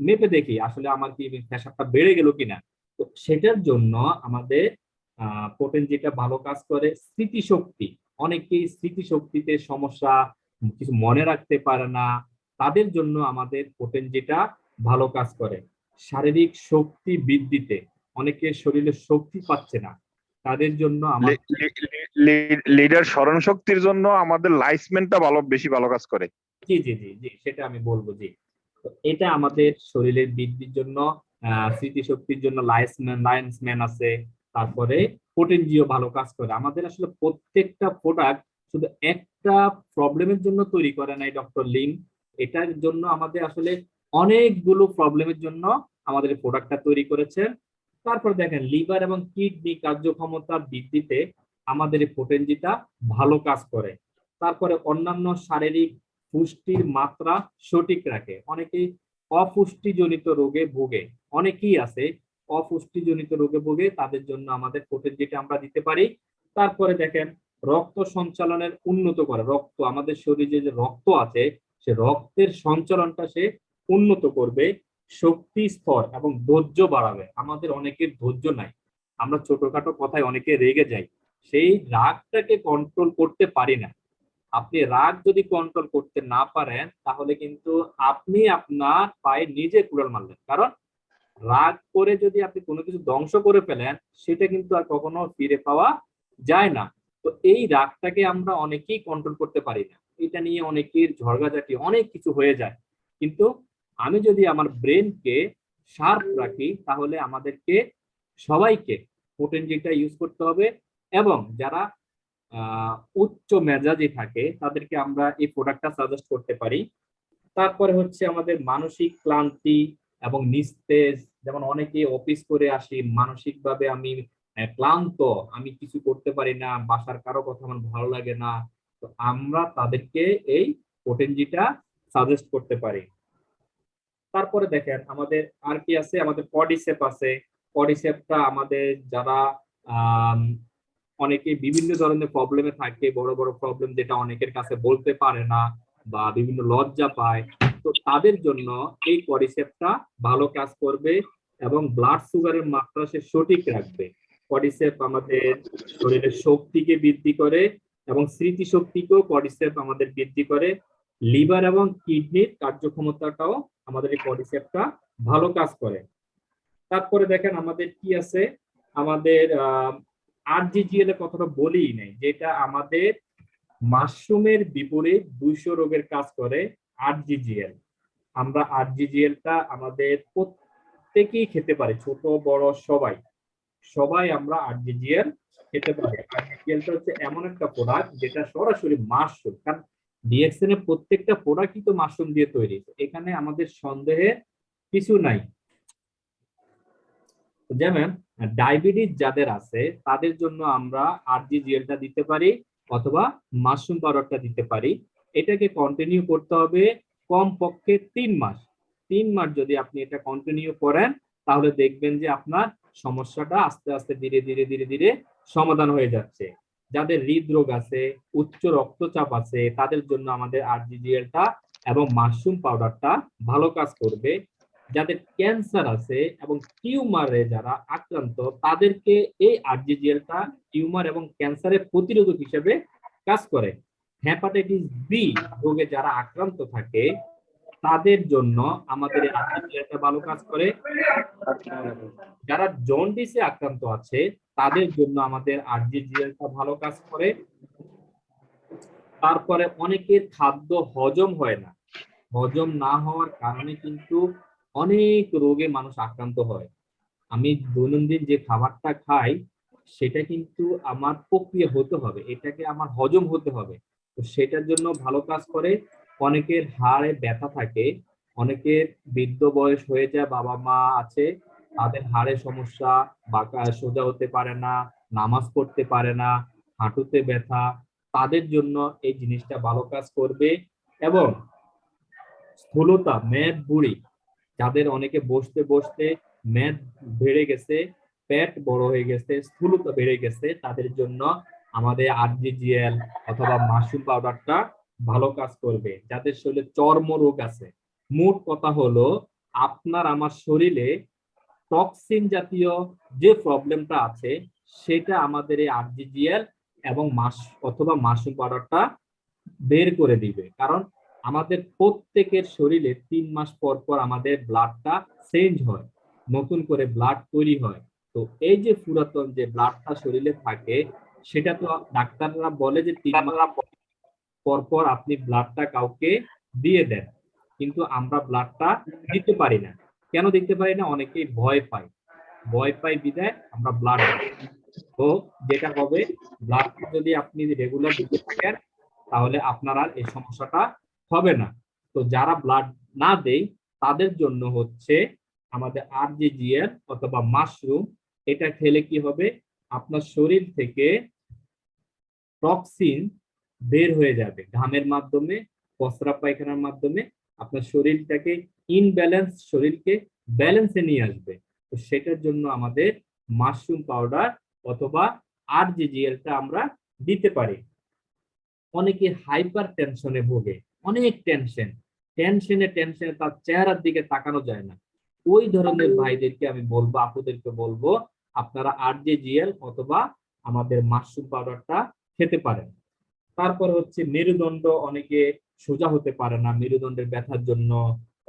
মেপে দেখি আসলে আমার কি প্রেশারটা বেড়ে গেল কিনা। তো সেটার জন্য আমাদের পোটেনজিটা ভালো কাজ করে। স্মৃতিশক্তি, অনেকেই স্মৃতিশক্তিতে সমস্যা, কিছু মনে রাখতে পারে না, তাদের জন্য আমাদের পোটেনজিটা ভালো কাজ করে। শারীরিক শক্তি বৃদ্ধিতে, অনেকের শরীরে শক্তি পাচ্ছে না, তাদের জন্য আমাদের লিডার স্মরণ শক্তির জন্য আমাদের লাইসমেন্টটা বেশি ভালো কাজ করে। জি জি জি জি, সেটা আমি বলবো। জি, তো এটা আমাদের শরীরের বৃদ্ধির জন্য, স্মৃতিশক্তির জন্য লায়ন্স ম্যান আছে। তারপরে পোটেনজিও ভালো কাজ করে। আমাদের আসলে প্রত্যেকটা প্রোডাক্ট শুধু একটা প্রবলেমের জন্য তৈরি করে নাই ডক্টর লিম, এটার জন্য আমাদের আসলে অনেকগুলো প্রবলেমের জন্য আমাদের প্রোডাক্টটা তৈরি করেছে। তারপর দেখেন লিভার এবং কিডনি কার্যক্ষমতা বৃদ্ধিতে আমাদের এই পোটেনজিটা ভালো কাজ করে। তারপরে অন্যান্য শারীরিক পুষ্টির মাত্রা সঠিক রাখে। অনেকেই অপুষ্টিজনিত রোগে ভোগে, অনেকেই আছে অপুষ্টিজনিত রোগে ভোগে, তাদের জন্য আমাদের পোটেনজিটা আমরা দিতে পারি। তারপরে দেখেন রক্ত সঞ্চালনের উন্নত করে। রক্ত, আমাদের শরীরে যে রক্ত আছে সে রক্তের সঞ্চালনটা সে উন্নত করবে। শক্তি স্তর এবং ধৈর্য বাড়াবে। আমাদের অনেকের ধৈর্য নাই, আমরা ছোটখাটো কথায় অনেকে রেগে যাই, সেই রাগটাকে কন্ট্রোল করতে পারি না। আপনি রাগ যদি কন্ট্রোল করতে না পারেন তাহলে কিন্তু আপনি আপনার পায়ে নিজে কুড়াল মারলেন। কারণ রাগ করে যদি আপনি কোনো কিছু ধ্বংস করে ফেলেন সেটা কিন্তু আর কখনো ফিরে পাওয়া যায় না। তো এই রাগটাকে আমরা অনেকেই কন্ট্রোল করতে পারি না, এটা নিয়ে অনেকের ঝগড়াঝাটি অনেক কিছু হয়ে যায়। কিন্তু আমি যদি আমার ব্রেনকে শার্প রাখি তাহলে আমাদেরকে সবাইকে পোটেনজিটা ইউজ করতে হবে। এবং যারা উচ্চ মেজাজি থাকে তাদেরকে আমরা এই প্রোডাক্টটা সাজেস্ট করতে পারি। তারপরে হচ্ছে আমাদের মানসিক ক্লান্তি এবং নিস্তেজ, যেমন অনেকে অফিস করে আসি মানসিক ভাবে আমি ক্লান্ত, আমি কিছু করতে পারি না, বাসার কারো কথা আমার ভালো লাগে না, তো আমরা তাদেরকে এই পোটেনজিটা সাজেস্ট করতে পারি। তারপরে দেখেন আমাদের আর কি আছে, আমাদের পডিসেপ আছে। পডিসেপটা আমাদের যারা আহ অনেকে বিভিন্ন ধরনের প্রবলেমে থাকে, বড় বড় প্রবলেম যেটা অনেকের কাছে বলতে পারে না বা বিভিন্ন লজ্জা পায়, তো তাদের জন্য এই কডিসেপটা ভালো কাজ করবে এবং ব্লাড সুগারের মাত্রা সে সঠিক রাখবে। কডিসেপ আমাদের শরীরের শক্তিকে বৃদ্ধি করে এবং স্মৃতিশক্তিকেও কডিসেপ আমাদের বৃদ্ধি করে। লিভার এবং কিডনির কার্যক্ষমতাটাও আমাদের এই কডিসেপটা ভালো কাজ করে। তারপরে দেখেন আমাদের কি আছে, আমাদের আরজিজিএল এর কথাটা বলেই নাই, যেটা আমাদের মাশরুমের বিপরীত 200 রোগের কাজ করে আরজিজিএল। আমরা আরজিজিএলটা আমাদের প্রত্যেকেই খেতে পারি, ছোট বড় সবাই, সবাই আমরা আরজিজিএল খেতে পারি। আরজিজিএলটা হচ্ছে এমন একটা প্রোডাক্ট যেটা সরাসরি মাশরুম, কারণ ডিএক্সএন এর প্রত্যেকটা প্রোডাক্টই তো মাশরুম দিয়ে তৈরি, এখানে আমাদের সন্দেহের কিছু নাই। যেমন ডায়াবেটিস যাদের আছে তাদের জন্য আমরা আরজিজিএলটা দিতে পারি অথবা মাশরুম পাউডারটা দিতে পারি। এটাকে কন্টিনিউ করতে হবে কমপক্ষে 3 মাস। 3 মাস যদি আপনি এটা কন্টিনিউ করেন তাহলে দেখবেন যে আপনার সমস্যাটা আস্তে আস্তে ধীরে ধীরে ধীরে ধীরে সমাধান হয়ে যাচ্ছে। যাদের হৃদরোগ আছে, উচ্চ রক্তচাপ আছে, তাদের জন্য আমাদের আরজিজিএলটা এবং মাশরুম পাউডারটা ভালো কাজ করবে। যাদের ক্যান্সার আছে এবং টিউমারে যারা আক্রান্ত তাদেরকে এই আরজিজিএলটা টিউমার এবং ক্যান্সারের প্রতিরোধক হিসেবে কাজ করে। হেপাটাইটিস বি রোগে যারা আক্রান্ত থাকে তাদের জন্য আমাদের এই আরজিজিএলটা ভালো কাজ করে। যারা জন্ডিসে আক্রান্ত আছে তাদের জন্য আমাদের আরজিজিএলটা ভালো কাজ করে। তারপরে অনেকের খাদ্য হজম হয় না, হজম না হওয়ার কারণে কিন্তু অনেক রোগে মানুষ আক্রান্ত হয়। আমি দৈনন্দিন যে খাবারটা খাই সেটা কিন্তু আমার প্রক্রিয়া হতে হবে, এটাকে আমার হজম হতে হবে। তো সেটার জন্য ভালো কাজ করে। অনেকের হাড়ে ব্যথা থাকে, অনেকের বৃদ্ধ বয়স হয়ে যায়, বাবা মা আছে তাদের হাড়ে সমস্যা, বাঁকা সোজা হতে পারে না, নামাজ পড়তে পারে না, হাঁটুতে ব্যথা, তাদের জন্য এই জিনিসটা ভালো কাজ করবে। এবং স্থূলতা, মেদ বুড়ি যাদের অনেকে বসতে বসতে মেদ বেড়ে গেছে, পেট বড় হয়ে গেছে, স্থূলতা বেড়ে গেছে, তাদের জন্য আমাদের আরজিজিএল অথবা মাশরুম পাউডারটা ভালো কাজ করবে। যাদের শরীরে চর্মরোগ আছে, মোট কথা হলো আপনার আমার শরীরে টক্সিন জাতীয় যে প্রবলেমটা আছে সেটা আমাদের এই আরজিজিএল এবং অথবা মাশরুম পাউডারটা বের করে দিবে। কারণ আমাদের প্রত্যেকের শরীরে 3 মাস পর পর আমাদের ব্লাডটা চেঞ্জ হয়, নতুন করে ব্লাড তৈরি হয়। তো এই যে পুরাতন যে ব্লাডটা শরীরে থাকে সেটা তো ডাক্তাররা বলে যে 3 মাস পর পর আপনি ব্লাডটা কাউকে দিয়ে দেন, কিন্তু আমরা ব্লাডটা দিতে পারি না। কেন দিতে পারি না? অনেকেই ভয় পায়, ভয় পাই বিধায় আমরা ব্লাড দিই। তো যেটা হবে, ব্লাডটা যদি আপনি রেগুলার দিতে থাকেন তাহলে আপনার আর এই সমস্যাটা হবে না। তো যারা ব্লাড না দেয় তাদের জন্য হচ্ছে আমাদের আরজিজিএল অথবা মাশরুম। এটা খেলে কি হবে, আপনার শরীর থেকে টক্সিন বের হয়ে যাবে ঘামের মাধ্যমে, প্রস্রাব পায়খানার মাধ্যমে। আপনার শরীরটাকে ইনব্যালেন্স, শরীরকে ব্যালেন্সে নিয়ে আসবে। তো সেটার জন্য আমাদের মাশরুম পাউডার অথবা আরজিজিএলটা আমরা দিতে পারি। অনেকে হাইপার টেনশনে ভোগে, অনেক টেনশনে তার চেহারার দিকে তাকানো যায় না। ওই ধরনের ভাইদেরকে আমি বলবো, আপুদেরকে বলবো, আপনারা আরজিজিএল অথবা আমাদের মাশরুম পাউডারটা খেতে পারেন। তারপর হচ্ছে মেরুদণ্ড, অনেকে সোজা হতে পারে না মেরুদণ্ডের ব্যথার জন্য,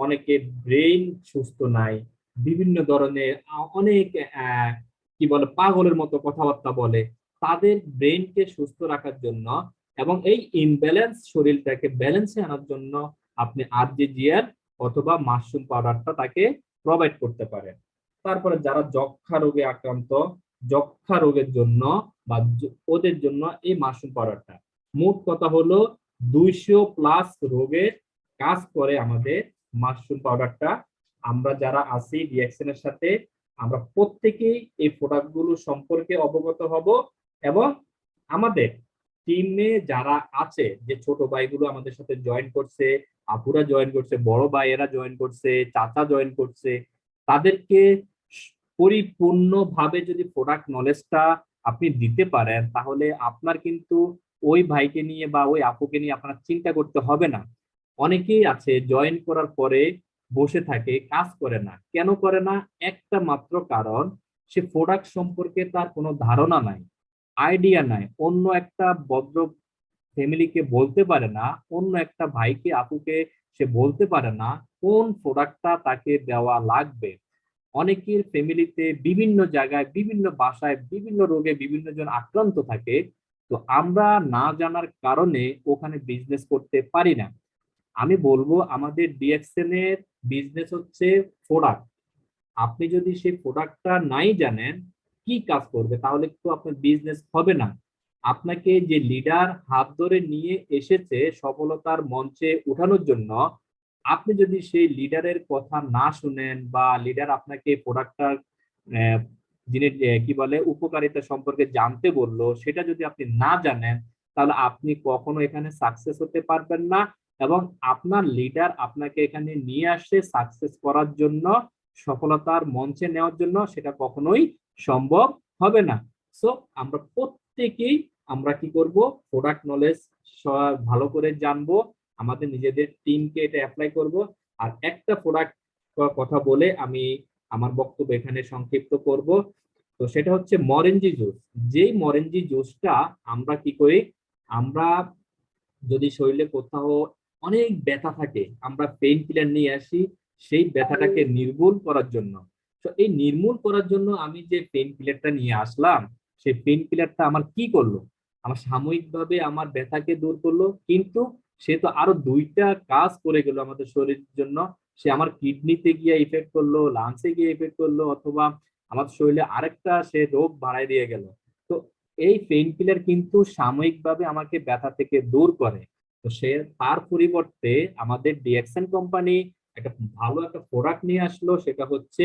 অনেকে ব্রেইন সুস্থ নাই, বিভিন্ন ধরনের অনেক কি বলে পাগলের মতো কথাবার্তা বলে। তাদের ব্রেইনকে সুস্থ রাখার জন্য এবং এই ইমব্যালেন্স শরীরটাকে ব্যালেন্সে আনার জন্য আপনি আরজিজিএল অথবা মাশরুম পাউডারটা তাকে প্রোভাইড করতে পারেন। তারপরে যারা যক্ষা রোগে আক্রান্ত, যক্ষা রোগের জন্য বা ওদের জন্য এই মাশরুম পাউডারটা, মোট কথা হলো 200+ রোগের কাজ করে আমাদের মাশরুম পাউডারটা। আমরা যারা আছি রিঅ্যাকশনের সাথে, আমরা প্রত্যেকেই এই প্রোডাক্ট গুলো সম্পর্কে অবগত হব এবং আমাদের টিমে যারা আছে, যে ছোট ভাইগুলো আমাদের সাথে জয়েন করছে, আপুরা জয়েন করছে, বড় ভাইয়েরা জয়েন করছে, চাচা জয়েন করছে, তাদেরকে পরিপূর্ণভাবে যদি প্রোডাক্ট নলেজটা আপনি দিতে পারেন তাহলে আপনার কিন্তু ওই ভাইকে নিয়ে বা ওই আপুকে নিয়ে আপনার চিন্তা করতে হবে না। অনেকেই আছে জয়েন করার পরে বসে থাকে, কাজ করে না। কেন করে না? একটা মাত্র কারণ, সে প্রোডাক্ট সম্পর্কে তার কোনো ধারণা নাই, আইডিয়া নাই। অন্য একটা ভদ্র ফ্যামিলিকে বলতে পারে না, অন্য একটা ভাইকে আপুকে সে বলতে পারে না কোন প্রোডাক্টটা তাকে দেওয়া লাগবে। অনেকের ফ্যামিলিতে বিভিন্ন জায়গায়, বিভিন্ন বাসায়, বিভিন্ন রোগে বিভিন্ন জন আক্রান্ত থাকে। তো আমরা না জানার কারণে ওখানে বিজনেস করতে পারি না। আমি বলবো আমাদের ডিএক্সএন এর বিজনেস হচ্ছে প্রোডাক্ট। আপনি যদি সেই প্রোডাক্টটা নাই জানেন কি কাজ করবে তাহলে তো আপনার বিজনেস হবে না। আপনাকে যে লিডার হাত ধরে নিয়ে এসেছে সফলতার মঞ্চে উঠানোর জন্য, আপনি যদি সেই লিডারের কথা না শুনেন বা লিডার আপনাকে প্রোডাক্টটার যিনি কি বলে উপকারিতা সম্পর্কে জানতে বললো সেটা যদি আপনি না জানেন তাহলে আপনি কখনো এখানে সাকসেস হতে পারবেন না। এবং আপনার লিডার আপনাকে এখানে নিয়ে আসে সাকসেস করার জন্য, সফলতার মঞ্চে নেওয়ার জন্য, সেটা কখনোই সম্ভব হবে না। সো আমরা প্রত্যেকেই আমরা কি করব, প্রোডাক্ট নলেজ ভালো করে জানবো, আমাদের নিজেদের টিমকে এটা অ্যাপ্লাই করব। আর একটা প্রোডাক্ট কথা বলে আমি আমার বক্তব্য এখানে সংক্ষিপ্ত করব। তো সেটা হচ্ছে মরেঞ্জি জুস। যেই মরেঞ্জি জুসটা আমরা কি করি, আমরা যদি শরীরে কোথাও অনেক ব্যথা থাকে আমরা পেইন কিলার নিয়ে আসি সেই ব্যথাটাকে নির্মূল করার জন্য। তো এই নির্মূল করার জন্য আমি যে পেইন কিলারটা নিয়ে আসলাম, সেই পেইন কিলারটা আমার কি করলো, আমার সাময়িকভাবে আমার ব্যথাকে দূর করলো, কিন্তু সে তো আরো 2টা কাজ করে গেল আমাদের শরীরের জন্য। সে আমার কিডনিতে গিয়ে ইফেক্ট করলো, লাংসে গিয়ে ইফেক্ট করলো, অথবা আমার শরীরে আরেকটা সে রোগ বাড়াই দিয়ে গেল। তো এই পেইন কিলার কিন্তু সাময়িকভাবে আমাকে ব্যথা থেকে দূর করে। তো সে তার পরিবর্তে আমাদের ডিএক্সএন কোম্পানি একটা ভালো একটা প্রোডাক্ট নিয়ে আসলো, সেটা হচ্ছে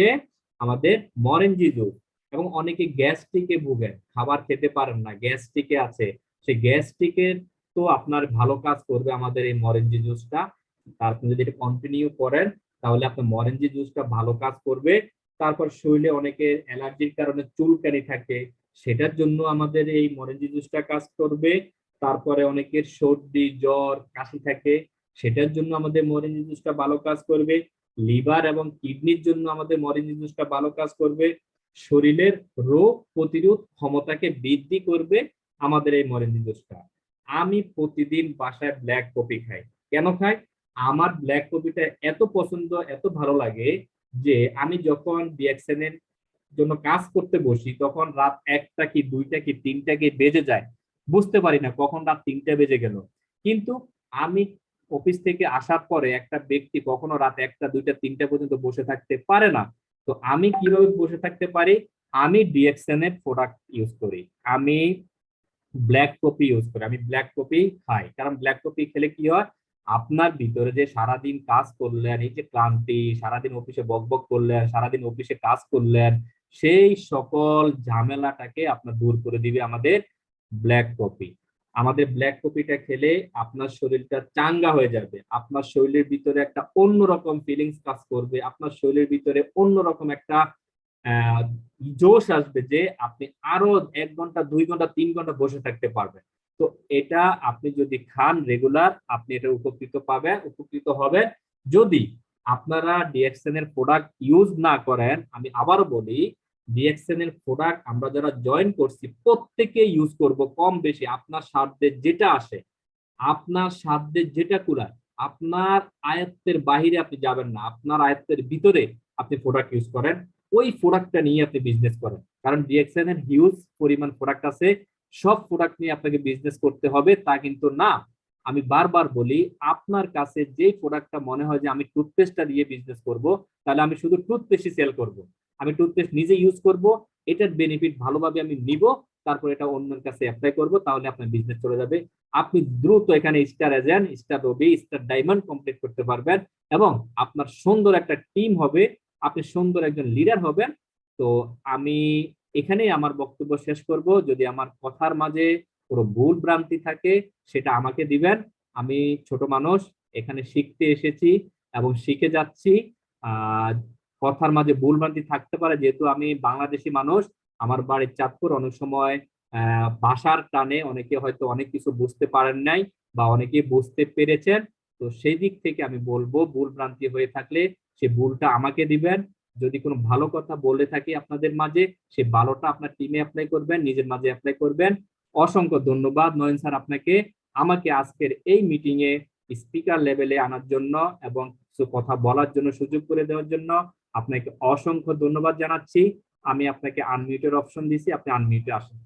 আমাদের মরেঞ্জি জুস। এবং অনেকে গ্যাস্ট্রিকে ভুগেন, খাবার খেতে পারেন না, গ্যাস্ট্রিকে আছে, সেই গ্যাস্ট্রিকের তো আপনার ভালো কাজ করবে আমাদের এই মরেঞ্জি জুসটা। আপনি যদি এটা কন্টিনিউ করেন তাহলে আপনার মরেঞ্জি জুসটা ভালো কাজ করবে। তারপর শরীরে অনেকের অ্যালার্জির কারণে চুলকানি থাকে, সেটার জন্য আমাদের এই মরেঞ্জি জুসটা কাজ করবে। তারপরে অনেকের সর্দি জ্বর কাশি থাকে, সেটার জন্য আমাদের মরেঞ্জি জুসটা ভালো কাজ করবে। লিভার এবং কিডনির জন্য আমাদের মরেঞ্জি জুসটা ভালো কাজ করবে। শরীরের রোগ প্রতিরোধ ক্ষমতাকে বৃদ্ধি করবে আমাদের এই মরেঞ্জি জুসটা। আমি প্রতিদিন বাসায় ব্ল্যাক কফি খাই। কেন খাই? আমার ব্ল্যাক কফিটা এত পছন্দ, এত ভালো লাগে যে আমি যখন ডিএক্সএন এর জন্য কাজ করতে বসি তখন রাত 1টা কি 2টা কি 3টা কি বেজে যায়, বুঝতে পারি না কখন রাত 3টা বেজে গেল। কিন্তু আমি অফিস থেকে আসার পরে একটা ব্যক্তি কখনো রাত 1টা 2টা 3টা পর্যন্ত বসে থাকতে পারে না। তো আমি কিভাবে বসে থাকতে পারি? আমি ডিএক্সএন এর প্রোডাক্ট ইউজ করি, আমি ব্ল্যাক কফি ইউজ করি, আমি ব্ল্যাক কফি খাই। কারণ ব্ল্যাক কফি খেলে কি হয়, আপনার ভিতরে যে সারাদিন কাজ করলেন, এই যে ক্লান্তি, সারাদিন অফিসে বকবক করলেন, সারাদিন অফিসে কাজ করলেন, সেই সকল ঝামেলাটাকে আপনার দূর করে দিবে আমাদের ব্ল্যাক কফি। আমাদের ব্ল্যাক কফিটা খেলে আপনার শরীরটা চাঙ্গা হয়ে যাবে, আপনার শরীরের ভিতরে একটা অন্যরকম ফিলিংস কাজ করবে, আপনার শরীরের ভিতরে অন্যরকম একটা আহ জোশ আসবে যে আপনি আরো 1 ঘন্টা 2 ঘন্টা 3 ঘন্টা বসে থাকতে পারবেন। তো এটা আপনি যদি খান রেগুলার, আপনি এটা উপকৃত হবে। যদি আপনারা ডিএক্সএন এর প্রোডাক্ট ইউজ না করেন, আমি আবারও বলি, ডিএক্সএন এর প্রোডাক্ট আমরা যারা জয়েন করছি প্রত্যেকে ইউজ করব কম বেশি আপনার সাধ্যে যেটা আসে, আপনার সাধ্যে যেটা কুলায়। আপনার আয়ত্তের বাহিরে আপনি যাবেন না, আপনার আয়ত্তের ভিতরে আপনি প্রোডাক্ট ইউজ করেন, ওই প্রোডাক্টটা নিয়ে আপনি বিজনেস করেন। কারণ ডিএক্সএন এর হিউজ পরিমাণ প্রোডাক্ট আছে, সব প্রোডাক্ট নিয়ে আপনাকে বিজনেস করতে হবে তা কিন্তু না। আমি বারবার বলি, আপনার কাছে যে প্রোডাক্টটা মনে হয় যে আমি টুথপেস্টটা দিয়ে বিজনেস করব, তাহলে আমি শুধু টুথপেস্টই সেল করব, আমি টুথপেস্ট নিজে ইউজ করব, এটার বেনিফিট ভালোভাবে আমি নিব, তারপর এটা অন্যের কাছে অ্যাপ্লাই করব, তাহলে আপনার বিজনেস চলে যাবে। আপনি দ্রুত এখানে স্টার এজেন্ট, স্টার রবি, স্টার ডায়মন্ড কমপ্লিট করতে পারবেন এবং আপনার সুন্দর একটা টিম হবে, আপনি সুন্দর একজন লিডার হবেন। তো আমি এখানেই আমার বক্তব্য শেষ করব। যদি আমার কথার মাঝে কোনো ভুল ভ্রান্তি থাকে সেটা আমাকে দিবেন। আমি ছোট মানুষ, এখানে শিখতে এসেছি এবং শিখে যাচ্ছি। আহ কথার মাঝে ভুল ভ্রান্তি থাকতে পারে, যেহেতু আমি বাংলাদেশি মানুষ, আমার বাড়ির চাঁদপুর, অনেক সময় ভাষার টানে অনেকে হয়তো অনেক কিছু বুঝতে পারেন নাই বা অনেকে বুঝতে পেরেছেন। তো সেই দিক থেকে আমি বলবো, ভুল ভ্রান্তি হয়ে থাকলে সে ভুলটা আমাকে দিবেন। যদি কোনো ভালো কথা বলে থাকি আপনাদের মাঝে, সে ভালোটা আপনার টিমে অ্যাপ্লাই করবেন, নিজের মাঝে অ্যাপ্লাই করবেন। অসংখ্য ধন্যবাদ নয়ন স্যার আপনাকে আমাকে আজকের এই মিটিং এ স্পিকার লেভেলে আনার জন্য এবং কিছু কথা বলার জন্য, সুযোগ করে দেওয়ার জন্য আপনাকে অসংখ্য ধন্যবাদ জানাচ্ছি। আমি আপনাকে আনমিউটের অপশন দিছি, আপনি আনমিউটে আসেন।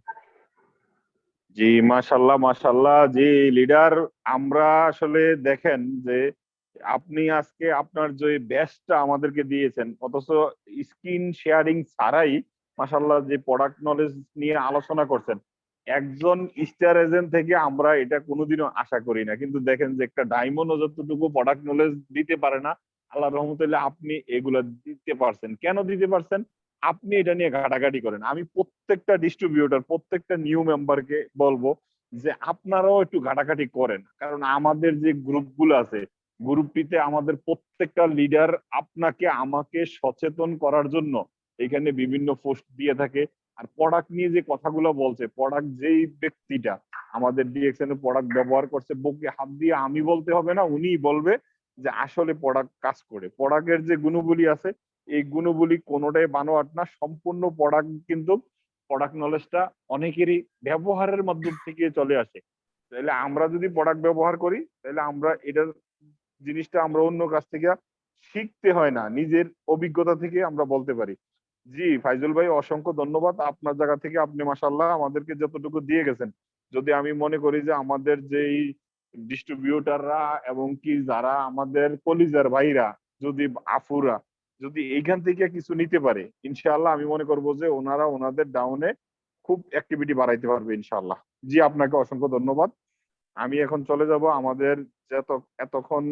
জি, মাশাল্লাহ মাশাল্লাহ। জি লিডার, আমরা আসলে দেখেন যে আপনি আজকে আপনার যে বেস্টটা আমাদেরকে দিয়েছেন, অথচ স্ক্রিন শেয়ারিং ছাড়াই মাশাল্লাহ যে প্রোডাক্ট নলেজ নিয়ে আলোচনা করছেন, একজন স্টার এজেন্ট থেকে আমরা এটা কোনোদিনও আশা করি না। কিন্তু দেখেন যে একটা ডায়মন্ডও যতটুকু প্রোডাক্ট নলেজ দিতে পারে না, আল্লাহ রহমতুল্লাহ আপনি এগুলা দিতে পারছেন। কেন দিতে পারছেন? আপনি এটা নিয়ে ঘাটাঘাটি করেন। আমি প্রত্যেকটা ডিস্ট্রিবিউটর, প্রত্যেকটা নিউ মেম্বারকে বলবো যে আপনারাও একটু ঘাটাঘাটি করেন। কারণ আমাদের যে গ্রুপগুলো আছে, গ্রুপটিতে আমাদের প্রত্যেকটা লিডার আপনাকে আমাকে সচেতন করার জন্য এখানে বিভিন্ন পোস্ট দিয়ে থাকে। আর প্রোডাক্ট নিয়ে যে কথাগুলো বলছে, প্রোডাক্ট যেই ব্যক্তিটা আমাদের ডিএক্সএন এর প্রোডাক্ট ব্যবহার করছে, বুকে হাত দিয়ে আমি বলতে হবে না, উনিই বলবে যে আসলে প্রোডাক্ট কাজ করে। প্রোডাক্টের যে গুণগুলি আছে, এই গুণগুলি কোনোটাই বানোয়াট না, সম্পূর্ণ প্রোডাক্ট কিন্তু প্রোডাক্ট নলেজটা অনেকেরই ব্যবহারের মাধ্যম থেকে চলে আসে। তাহলে আমরা যদি প্রোডাক্ট ব্যবহার করি, তাহলে আমরা এটার জিনিসটা আমরা অন্য কাছ থেকে শিখতে হয় না, নিজের অভিজ্ঞতা থেকে আমরা বলতে পারি। জি ফাইজুল ভাই, অসংখ্য ধন্যবাদ। আপনার জায়গা থেকে আপনি মাশাআল্লাহ আমাদেরকে যতটুকু দিয়ে গেছেন, যদি আমি মনে করি যে আমাদের যেই ডিস্ট্রিবিউটাররা এবং কি যারা আমাদের কলিজার ভাইরা, যদি আফুরা যদি এইখান থেকে কিছু নিতে পারে, ইনশাআল্লাহ আমি মনে করবো যে ওনারা ওনাদের ডাউনে খুব অ্যাক্টিভিটি বাড়াইতে পারবে ইনশাআল্লাহ। জি আপনাকে অসংখ্য ধন্যবাদ। আমি এখন চলে যাব। আমাদের এতক্ষণ